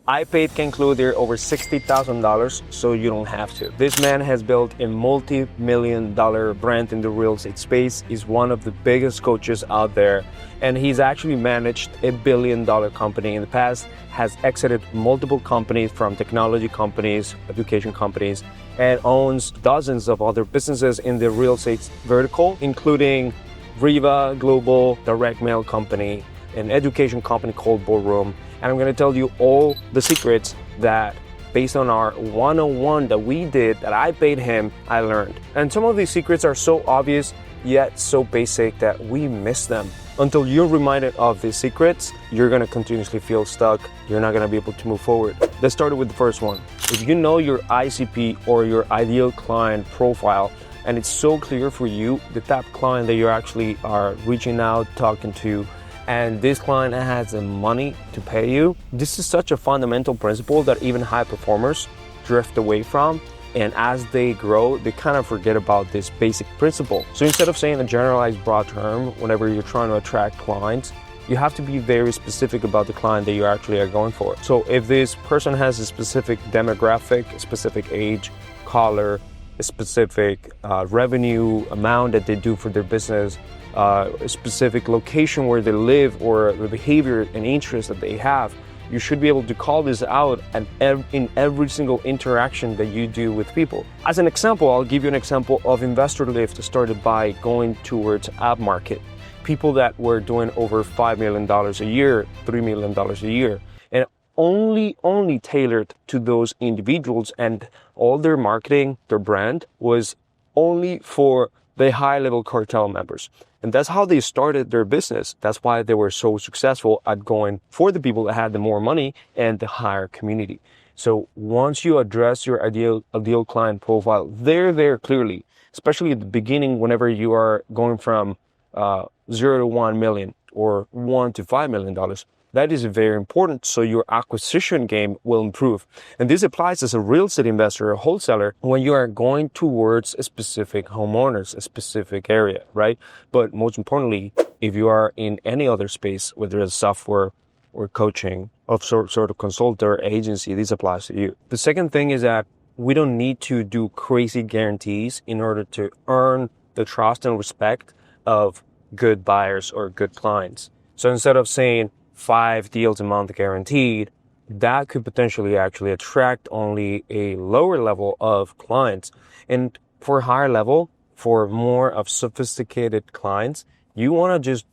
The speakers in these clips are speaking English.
I paid Ken Clothier over $60,000 so you don't have to. This man has built a multi-million-dollar brand in the real estate space. He's one of the biggest coaches out there, and he's actually managed a billion-dollar company in the past, has exited multiple companies from technology companies, education companies, and owns dozens of other businesses in the real estate vertical, including Riva Global, direct mail company, an education company called Boardroom. And I'm gonna tell you all the secrets that, based on our one-on-one that we did, that I paid him, I learned. And some of these secrets are so obvious, yet so basic that we miss them. Until you're reminded of these secrets, you're gonna continuously feel stuck. You're not gonna be able to move forward. Let's start with the first one. If you know your ICP or your ideal client profile, and it's so clear for you, the type of client that you actually are reaching out, talking to, and this client has the money to pay you, this is such a fundamental principle that even high performers drift away from. And as they grow, they kind of forget about this basic principle. So instead of saying a generalized broad term, whenever you're trying to attract clients, you have to be very specific about the client that you actually are going for. So if this person has a specific demographic, a specific age, color, a specific revenue amount that they do for their business, a specific location where they live, or the behavior and interest that they have, you should be able to call this out in every single interaction that you do with people. As an example, I'll give you an example of investor lift started by going towards app market. People that were doing over $5 million a year, $3 million a year, and only tailored to those individuals, and all their marketing, their brand was only for the high-level cartel members. And that's how they started their business. That's why they were so successful at going for the people that had the more money and the higher community. So once you address your ideal client profile there clearly, especially at the beginning, whenever you are going from 0 to 1 million or $1 to $5 million, that is very important, so your acquisition game will improve. And this applies as a real estate investor or wholesaler when you are going towards a specific homeowners, a specific area, right? But most importantly, if you are in any other space, whether it's software or coaching of sort of consultant or agency, this applies to you. The second thing is that we don't need to do crazy guarantees in order to earn the trust and respect of good buyers or good clients. So instead of saying 5 deals a month guaranteed, that could potentially actually attract only a lower level of clients. And for higher level, for more of sophisticated clients, you want to just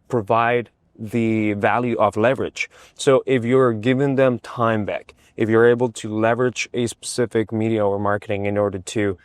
provide the value of leverage. So if you're giving them time back, if you're able to leverage a specific media or marketing in order to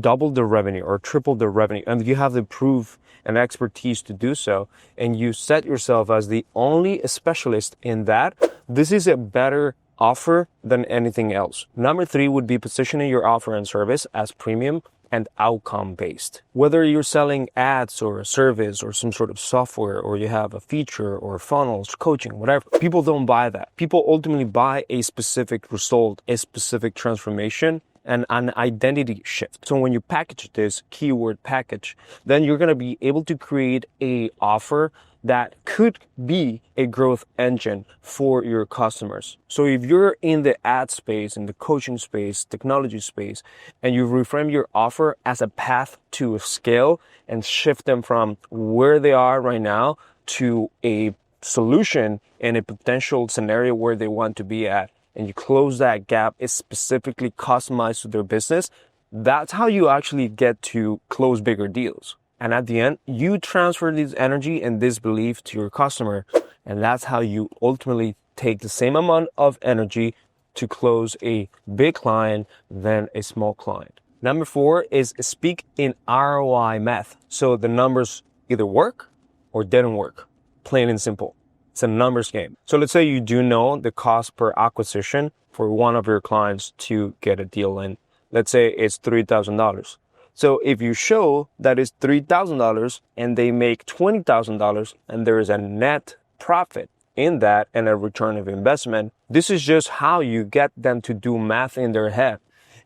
double the revenue or triple the revenue, and you have the proof and expertise to do so, and you set yourself as the only specialist in that, this is a better offer than anything else. Number 3 would be positioning your offer and service as premium and outcome-based. Whether you're selling ads or a service or some sort of software, or you have a feature or funnels, coaching, whatever, people don't buy that. People ultimately buy a specific result, a specific transformation, and an identity shift. So when you package this keyword package, then you're going to be able to create a offer that could be a growth engine for your customers. So if you're in the ad space, in the coaching space, technology space, and you reframe your offer as a path to scale and shift them from where they are right now to a solution and a potential scenario where they want to be at, and you close that gap, is specifically customized to their business, that's how you actually get to close bigger deals. And at the end, you transfer this energy and this belief to your customer, and that's how you ultimately take the same amount of energy to close a big client than a small client. Number 4 is speak in ROI math. So the numbers either work or didn't work, plain and simple. It's a numbers game. So let's say you do know the cost per acquisition for one of your clients to get a deal in. Let's say it's $3,000. So if you show that it's $3,000 and they make $20,000 and there is a net profit in that and a return of investment, this is just how you get them to do math in their head.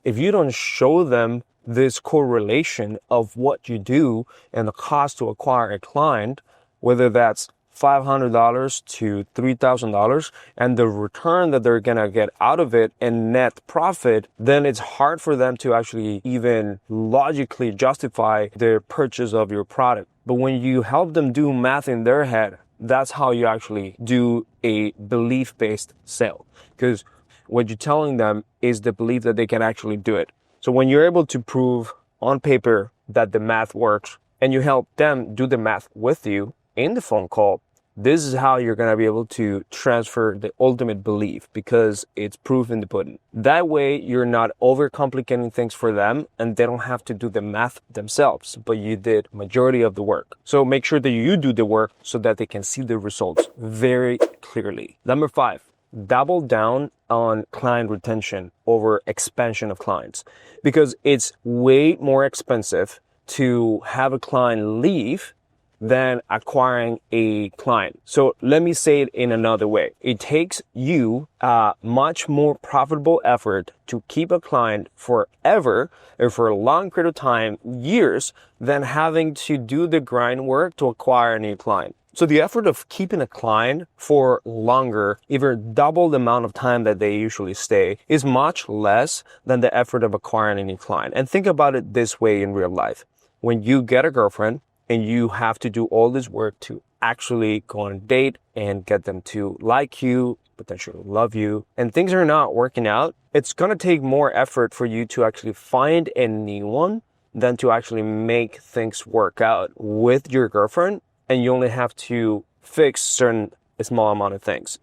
If you don't show them this correlation of what you do and the cost to acquire a client, whether that's $500 to $3,000 and the return that they're gonna get out of it and net profit, then it's hard for them to actually even logically justify their purchase of your product. But when you help them do math in their head, that's how you actually do a belief-based sale, because what you're telling them is the belief that they can actually do it. So when you're able to prove on paper that the math works and you help them do the math with you in the phone call, this is how you're going to be able to transfer the ultimate belief, because it's proof in the pudding. That way, you're not overcomplicating things for them and they don't have to do the math themselves, but you did majority of the work. So make sure that you do the work so that they can see the results very clearly. Number 5, double down on client retention over expansion of clients, because it's way more expensive to have a client leave than acquiring a client. So let me say it in another way. It takes you a much more profitable effort to keep a client forever or for a long period of time, years, than having to do the grind work to acquire a new client. So the effort of keeping a client for longer, even double the amount of time that they usually stay, is much less than the effort of acquiring a new client. And think about it this way in real life. When you get a girlfriend, and you have to do all this work to actually go on a date and get them to like you, potentially love you, and things are not working out, it's going to take more effort for you to actually find a new one than to actually make things work out with your girlfriend, and you only have to fix certain small amount of things.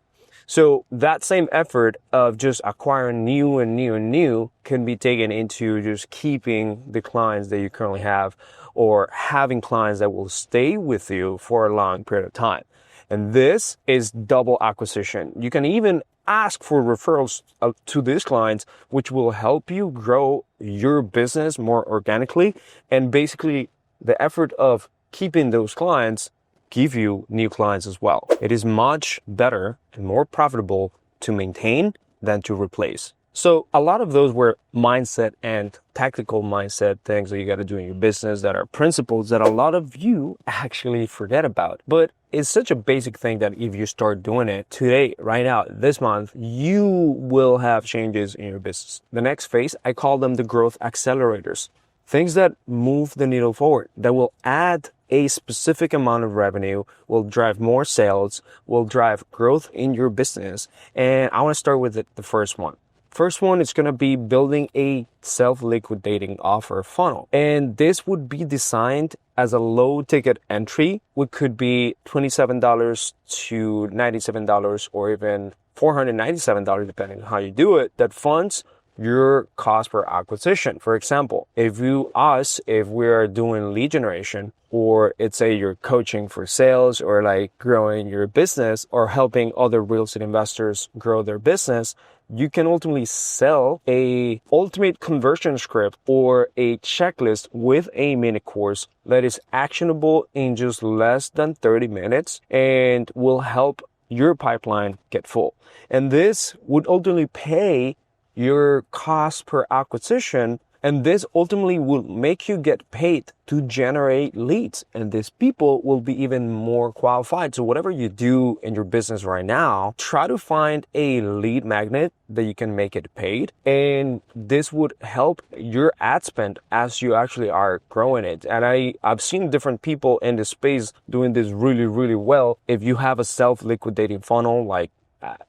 So that same effort of just acquiring new can be taken into just keeping the clients that you currently have, or having clients that will stay with you for a long period of time. And this is double acquisition. You can even ask for referrals to these clients, which will help you grow your business more organically. And basically, the effort of keeping those clients give you new clients as well. It is much better and more profitable to maintain than to replace. So a lot of those were mindset and tactical mindset things that you got to do in your business that are principles that a lot of you actually forget about. But it's such a basic thing that if you start doing it today, right now, this month, you will have changes in your business. The next phase, I call them the growth accelerators. Things that move the needle forward, that will add a specific amount of revenue, will drive more sales, will drive growth in your business. And I want to start with the first one. First one is going to be building a self-liquidating offer funnel. And this would be designed as a low ticket entry, which could be $27 to $97 or even $497, depending on how you do it, that funds your cost per acquisition. For example, if we're doing lead generation, or it's you're coaching for sales, or like growing your business, or helping other real estate investors grow their business, you can ultimately sell a ultimate conversion script or a checklist with a mini course that is actionable in just less than 30 minutes and will help your pipeline get full. And this would ultimately pay your cost per acquisition, and this ultimately will make you get paid to generate leads, and these people will be even more qualified. So whatever you do in your business right now, try to find a lead magnet that you can make it paid, and this would help your ad spend as you actually are growing it. And I've seen different people in the space doing this really, really well. If you have a self-liquidating funnel, like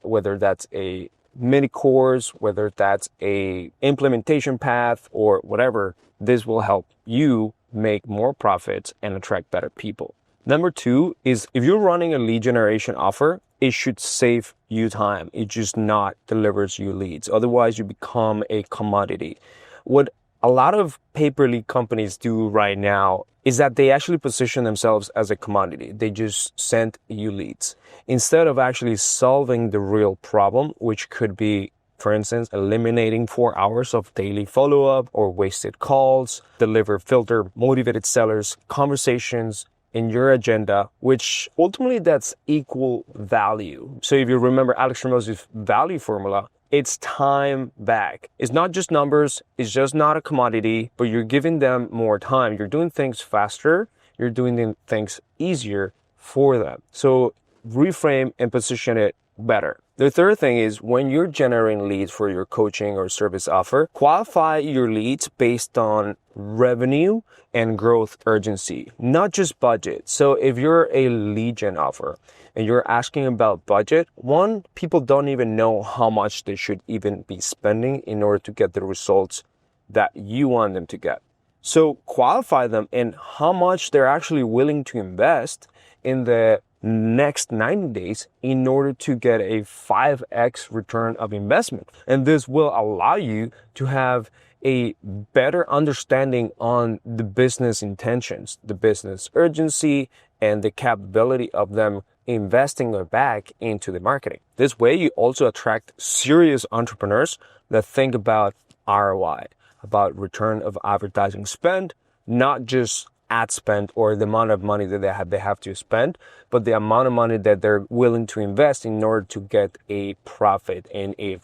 whether that's a mini course, whether that's a implementation path or whatever, this will help you make more profits and attract better people. Number 2 is, if you're running a lead generation offer, it should save you time. It just not delivers you leads. Otherwise, you become a commodity. What a lot of pay-per-lead companies do right now is that they actually position themselves as a commodity. They just send you leads instead of actually solving the real problem, which could be, for instance, eliminating 4 hours of daily follow-up or wasted calls, deliver filter motivated sellers, conversations in your agenda, which ultimately that's equal value. So if you remember Alex Ramos's value formula, it's time back. It's not just numbers. It's just not a commodity, but you're giving them more time. You're doing things faster. You're doing things easier for them. So reframe and position it better. The third thing is when you're generating leads for your coaching or service offer, qualify your leads based on revenue and growth urgency, not just budget. So if you're a lead gen offer and you're asking about budget, one, people don't even know how much they should even be spending in order to get the results that you want them to get. So qualify them in how much they're actually willing to invest in the next 90 days in order to get a 5x return of investment. And this will allow you to have a better understanding on the business intentions, the business urgency, and the capability of them investing their back into the marketing. This way, you also attract serious entrepreneurs that think about ROI, about return of advertising spend, not just ad spend or the amount of money that they have to spend, but the amount of money that they're willing to invest in order to get a profit and a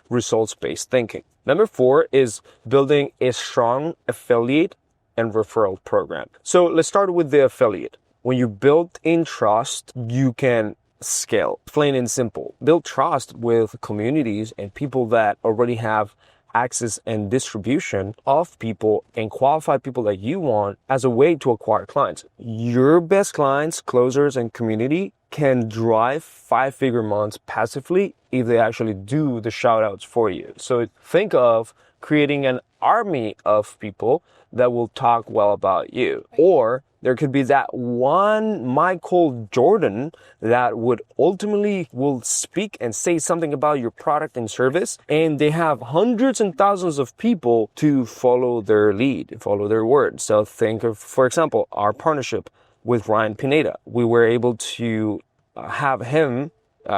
results-based thinking. Number 4 is building a strong affiliate and referral program. So let's start with the affiliate. When you build in trust, you can scale. Plain and simple. Build trust with communities and people that already have access and distribution of people and qualified people that you want as a way to acquire clients. Your best clients, closers, and community can drive 5-figure months passively if they actually do the shout outs for you. So think of creating an army of people that will talk well about you. Or there could be that one Michael Jordan that would ultimately will speak and say something about your product and service, and they have hundreds and thousands of people to follow their lead, follow their word. So think of, for example, our partnership with Ryan Pineda. We were able to have him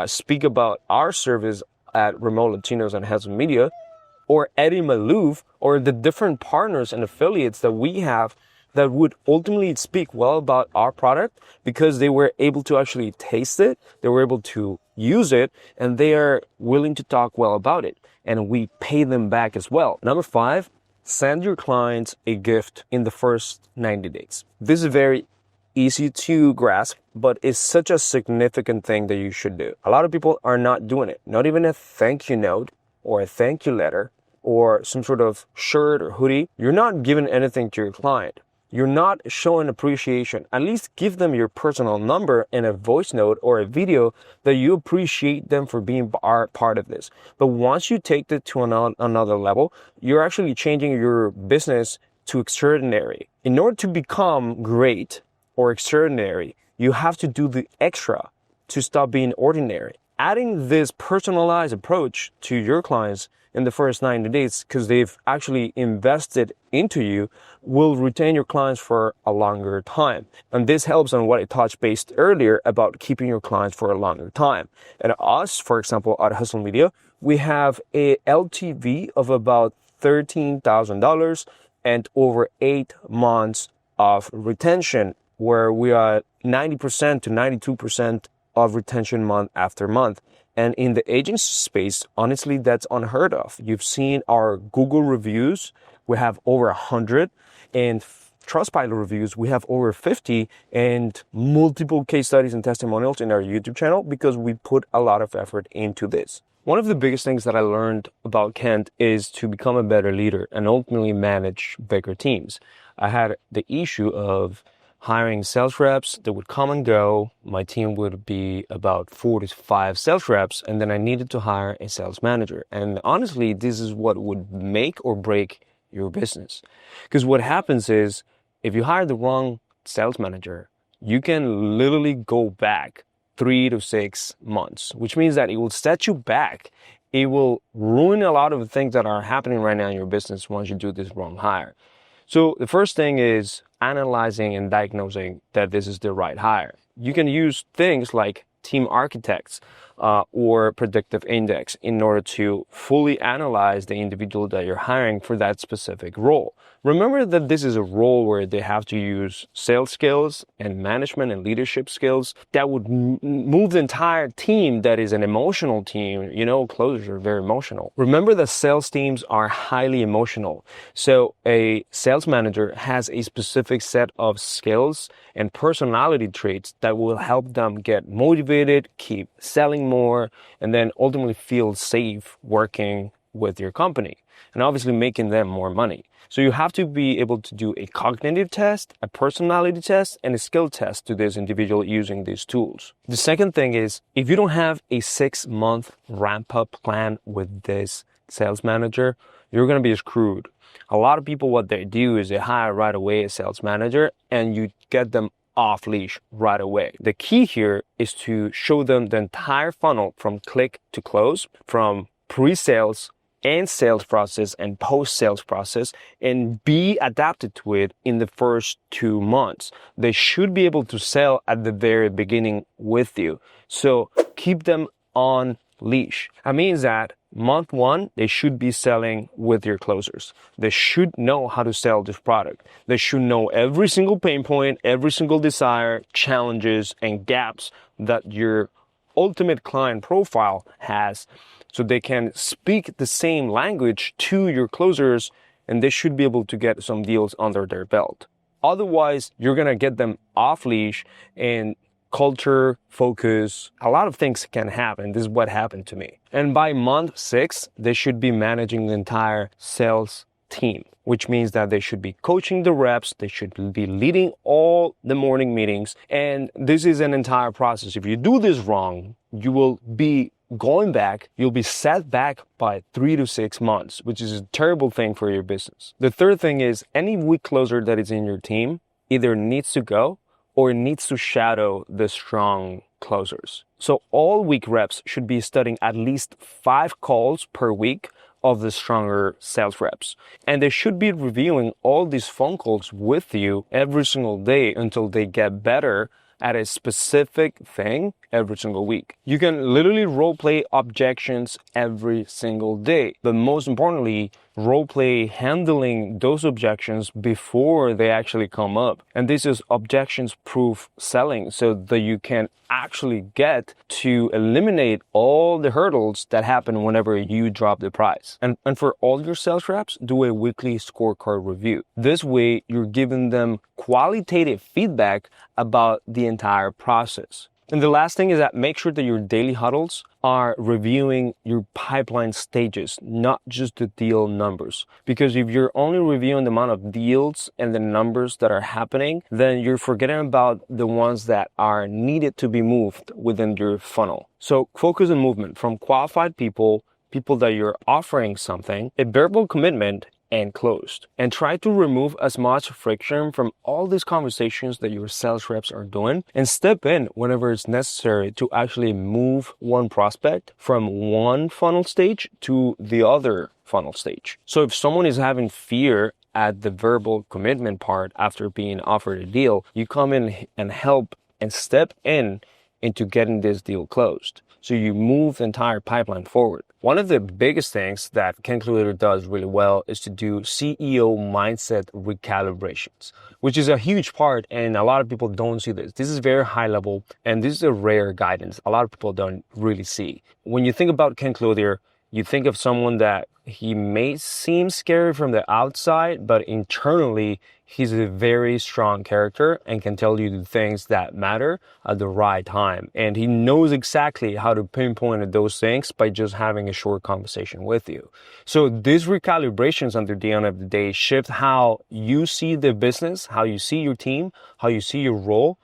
speak about our service at Remote Latinos and Heads of Media, or Eddie Malouf, or the different partners and affiliates that we have that would ultimately speak well about our product because they were able to actually taste it, they were able to use it, and they are willing to talk well about it. And we pay them back as well. Number 5, send your clients a gift in the first 90 days. This is very easy to grasp, but it's such a significant thing that you should do. A lot of people are not doing it. Not even a thank you note or a thank you letter or some sort of shirt or hoodie. You're not giving anything to your client. You're not showing appreciation. At least give them your personal number and a voice note or a video that you appreciate them for being part of this. But once you take it to another level, you're actually changing your business to extraordinary. In order to become great or extraordinary, you have to do the extra to stop being ordinary. Adding this personalized approach to your clients in the first 90 days, because they've actually invested into you, will retain your clients for a longer time. And this helps on what I touched base earlier about keeping your clients for a longer time. And us, for example, at Hustle Media, we have a LTV of about $13,000 and over 8 months of retention, where we are 90% to 92% of retention month after month. And in the agency space, honestly, that's unheard of. You've seen our Google reviews. We have over 100, and Trustpilot reviews, we have over 50, and multiple case studies and testimonials in our YouTube channel because we put a lot of effort into this. One of the biggest things that I learned about Kent is to become a better leader and ultimately manage bigger teams. I had the issue of hiring sales reps that would come and go. My team would be about 4 to 5 sales reps, and then I needed to hire a sales manager. And honestly, this is what would make or break your business. Because what happens is, if you hire the wrong sales manager, you can literally go back 3 to 6 months, which means that it will set you back. It will ruin a lot of the things that are happening right now in your business once you do this wrong hire. So the first thing is analyzing and diagnosing that this is the right hire. You can use things like team architects, or predictive index in order to fully analyze the individual that you're hiring for that specific role. Remember that this is a role where they have to use sales skills and management and leadership skills that would move the entire team that is an emotional team. You know, closers are very emotional. Remember that sales teams are highly emotional. So a sales manager has a specific set of skills and personality traits that will help them get motivated, keep selling more, and then ultimately feel safe working with your company and obviously making them more money. So you have to be able to do a cognitive test, a personality test, and a skill test to this individual using these tools. The second thing is, if you don't have a 6-month ramp-up plan with this sales manager, you're going to be screwed. A lot of people, what they do is they hire right away a sales manager and you get them off leash right away. The key here is to show them the entire funnel from click to close, from pre-sales and sales process and post-sales process, and be adapted to it in the first 2 months. They should be able to sell at the very beginning with you. So keep them on leash. That means that month 1, they should be selling with your closers. They should know how to sell this product. They should know every single pain point, every single desire, challenges, and gaps that your ultimate client profile has, so they can speak the same language to your closers, and they should be able to get some deals under their belt. Otherwise, you're going to get them off leash, and culture, focus, a lot of things can happen. This is what happened to me. And by month 6, they should be managing the entire sales team, which means that they should be coaching the reps, they should be leading all the morning meetings, and this is an entire process. If you do this wrong, you will be going back, you'll be set back by 3 to 6 months, which is a terrible thing for your business. The third thing is, any weak closer that is in your team either needs to go or needs to shadow the strong closers. So all weak reps should be studying at least 5 calls per week of the stronger sales reps. And they should be reviewing all these phone calls with you every single day until they get better at a specific thing every single week. You can literally role play objections every single day, but most importantly, role play handling those objections before they actually come up. And this is objections proof selling, so that you can actually get to eliminate all the hurdles that happen whenever you drop the price. And for all your sales reps, do a weekly scorecard review. This way, you're giving them qualitative feedback about the entire process. And the last thing is that make sure that your daily huddles are reviewing your pipeline stages, not just the deal numbers. Because if you're only reviewing the amount of deals and the numbers that are happening, then you're forgetting about the ones that are needed to be moved within your funnel. So focus on movement from qualified people that you're offering something, a verbal commitment, and closed. And try to remove as much friction from all these conversations that your sales reps are doing, and step in whenever it's necessary to actually move one prospect from one funnel stage to the other funnel stage. So if someone is having fear at the verbal commitment part after being offered a deal, you come in and help and step in into getting this deal closed. So you move the entire pipeline forward. One of the biggest things that Clier does really well is to do CEO mindset recalibrations, which is a huge part, and a lot of people don't see this. This is very high level, and this is a rare guidance a lot of people don't really see. When you think about Clier, you think of someone that he may seem scary from the outside, but internally, he's a very strong character and can tell you the things that matter at the right time. And he knows exactly how to pinpoint those things by just having a short conversation with you. So these recalibrations at the end of the day shift how you see the business, how you see your team, how you see your role.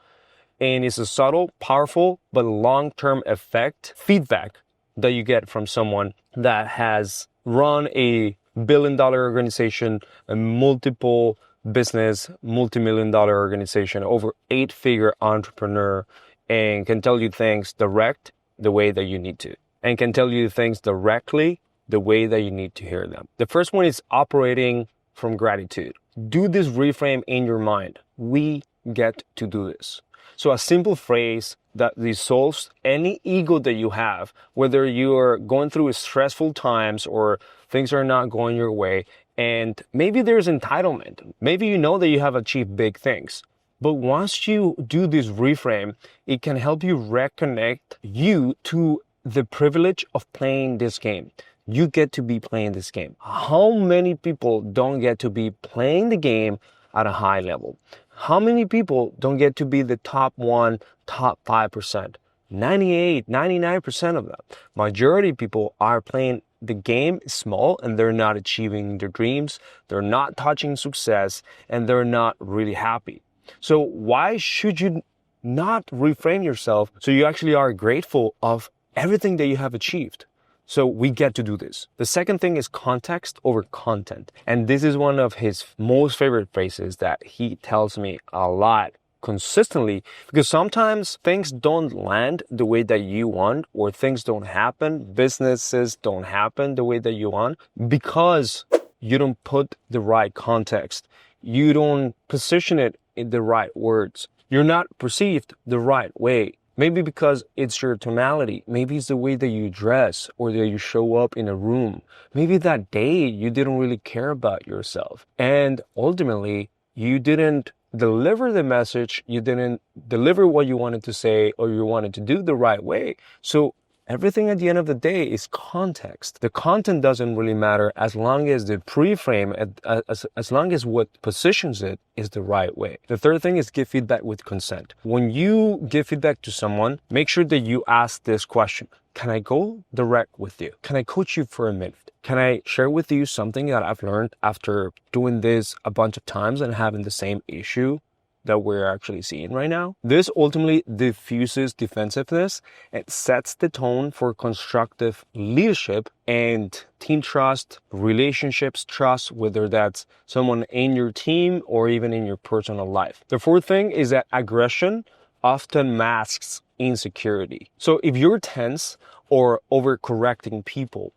And it's a subtle, powerful, but long-term effect feedback that you get from someone that has run a billion-dollar organization, a multiple business, multi-million-dollar organization, over 8-figure entrepreneur, and can tell you things direct the way that you need to, and can tell you things directly the way that you need to hear them. The first one is operating from gratitude. Do this reframe in your mind. We get to do this. So a simple phrase that resolves any ego that you have, whether you're going through stressful times or things are not going your way, and maybe there's entitlement. Maybe you know that you have achieved big things. But once you do this reframe, it can help you reconnect you to the privilege of playing this game. You get to be playing this game. How many people don't get to be playing the game at a high level? How many people don't get to be the top 1, top 5%? 98, 99% of them. Majority of people are playing the game small and they're not achieving their dreams. They're not touching success and they're not really happy. So why should you not reframe yourself so you actually are grateful of everything that you have achieved? So we get to do this. The second thing is context over content. And this is one of his most favorite phrases that he tells me a lot consistently, because sometimes things don't land the way that you want, or things don't happen, businesses don't happen the way that you want, because you don't put the right context. You don't position it in the right words. You're not perceived the right way. Maybe because it's your tonality. Maybe it's the way that you dress or that you show up in a room. Maybe that day you didn't really care about yourself. And ultimately, you didn't deliver the message. You didn't deliver what you wanted to say or you wanted to do the right way. So everything at the end of the day is context. The content doesn't really matter as long as the pre-frame, as long as what positions it is the right way. The third thing is give feedback with consent. When you give feedback to someone, make sure that you ask this question. Can I go direct with you? Can I coach you for a minute? Can I share with you something that I've learned after doing this a bunch of times and having the same issue that we're actually seeing right now? This ultimately diffuses defensiveness and sets the tone for constructive leadership and team trust, relationships trust, whether that's someone in your team or even in your personal life. The fourth thing is that aggression often masks insecurity. So if you're tense or overcorrecting people,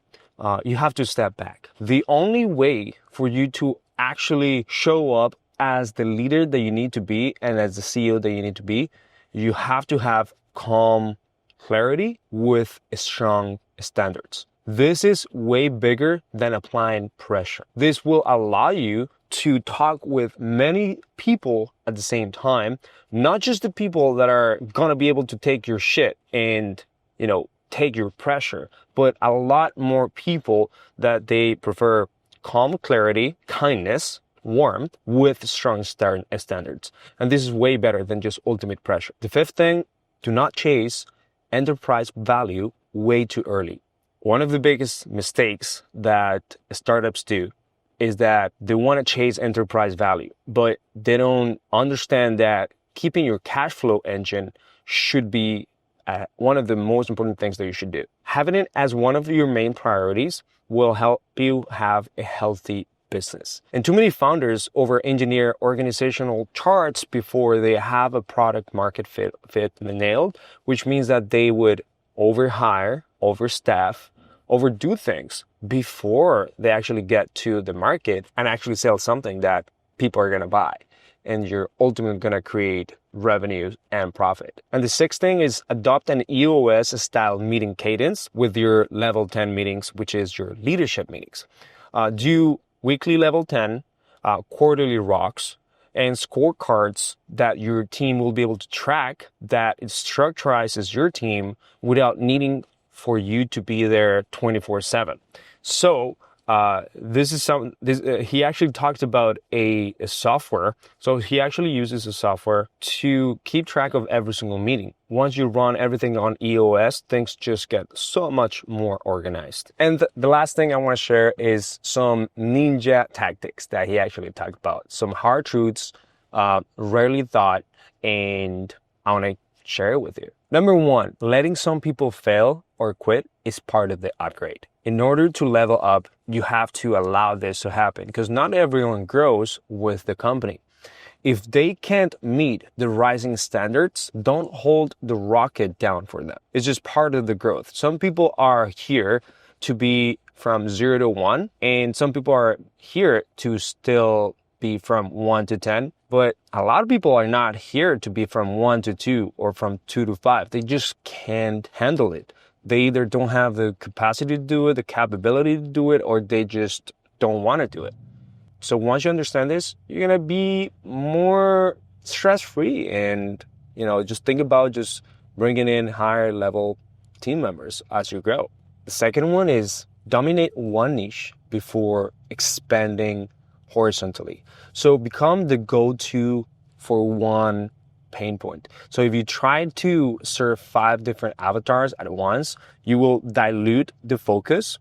you have to step back. The only way for you to actually show up as the leader that you need to be and as the CEO that you need to be, you have to have calm clarity with strong standards. This is way bigger than applying pressure. This will allow you to talk with many people at the same time, not just the people that are gonna be able to take your shit and, take your pressure, but a lot more people that they prefer calm clarity, kindness, warmth with strong standards. And this is way better than just ultimate pressure. The fifth thing, do not chase enterprise value way too early. One of the biggest mistakes that startups do is that they want to chase enterprise value, but they don't understand that keeping your cash flow engine should be one of the most important things that you should do. Having it as one of your main priorities will help you have a healthy business. And too many founders over-engineer organizational charts before they have a product market fit nailed, which means that they would overhire, overstaff, overdo things before they actually get to the market and actually sell something that people are going to buy. And you're ultimately going to create revenue and profit. And the sixth thing is adopt an EOS style meeting cadence with your level 10 meetings, which is your leadership meetings. Do weekly level 10, quarterly rocks, and scorecards that your team will be able to track, that it structurizes your team without needing for you to be there 24/7. So he actually talked about a software. So he actually uses a software to keep track of every single meeting. Once you run everything on EOS, things just get so much more organized. And the last thing I want to share is some ninja tactics that he actually talked about. Some hard truths, rarely thought, and I want to share it with you. Number one, letting some people fail or quit is part of the upgrade. In order to level up, you have to allow this to happen because not everyone grows with the company. If they can't meet the rising standards, don't hold the rocket down for them. It's just part of the growth. Some people are here to be from 0 to 1, and some people are here to still be from 1 to 10, but a lot of people are not here to be from 1 to 2 or from 2 to 5. They just can't handle it. They either don't have the capacity to do it, the capability to do it, or they just don't want to do it. So once you understand this, you're going to be more stress-free and, just think about just bringing in higher level team members as you grow. The second one is dominate one niche before expanding horizontally. So become the go-to for one pain point. So if you try to serve 5 different avatars at once, you will dilute the focus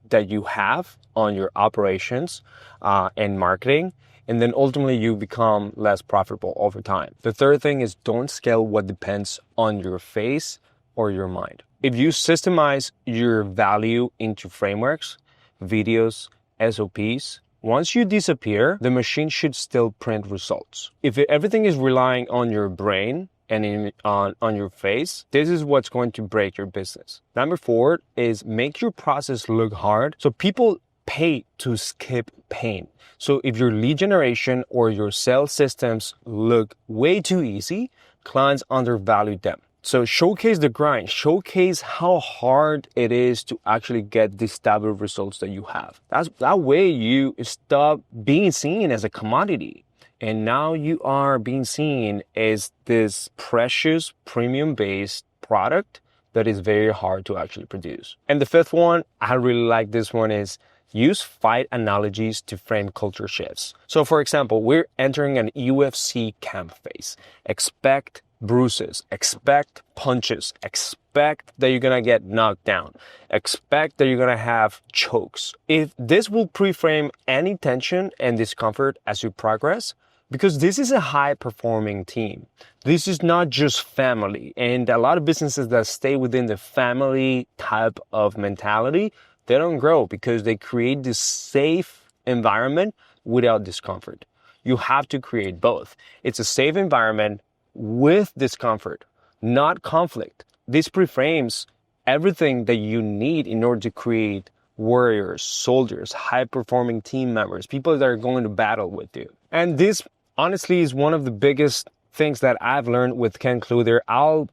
that you have on your operations and marketing, and then ultimately you become less profitable over time. The third thing is don't scale what depends on your face or your mind. If you systemize your value into frameworks, videos, SOPs, once you disappear, the machine should still print results. If everything is relying on your brain and on your face, this is what's going to break your business. Number 4 is make your process look hard so people pay to skip pain. So if your lead generation or your sales systems look way too easy, clients undervalue them. So showcase the grind, showcase how hard it is to actually get these type of results that you have. That way you stop being seen as a commodity. And now you are being seen as this precious premium-based product that is very hard to actually produce. And the 5th one, I really like this one, is use fight analogies to frame culture shifts. So for example, we're entering an UFC camp phase. Expect bruises, expect punches, expect that you're gonna get knocked down, expect that you're gonna have chokes. If this will pre-frame any tension and discomfort as you progress, because this is a high performing team. This is not just family. And a lot of businesses that stay within the family type of mentality, they don't grow because they create this safe environment without discomfort. You have to create both. It's a safe environment with discomfort, not conflict. This preframes everything that you need in order to create warriors, soldiers, high-performing team members, people that are going to battle with you. And this, honestly, is one of the biggest things that I've learned with Ken Clier. I'll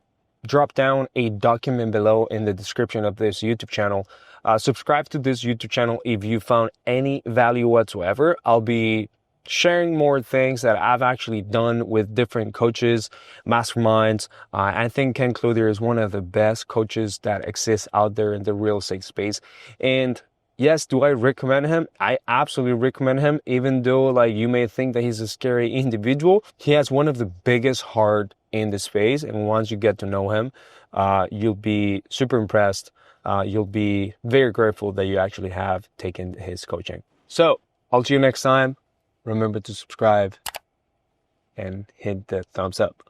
drop down a document below in the description of this YouTube channel. Subscribe to this YouTube channel if you found any value whatsoever. I'll be sharing more things that I've actually done with different coaches, masterminds. I think Ken Clier is one of the best coaches that exists out there in the real estate space. And yes, do I recommend him? I absolutely recommend him, even though you may think that he's a scary individual. He has one of the biggest heart in the space. And once you get to know him, you'll be super impressed. You'll be very grateful that you actually have taken his coaching. So I'll see you next time. Remember to subscribe and hit the thumbs up.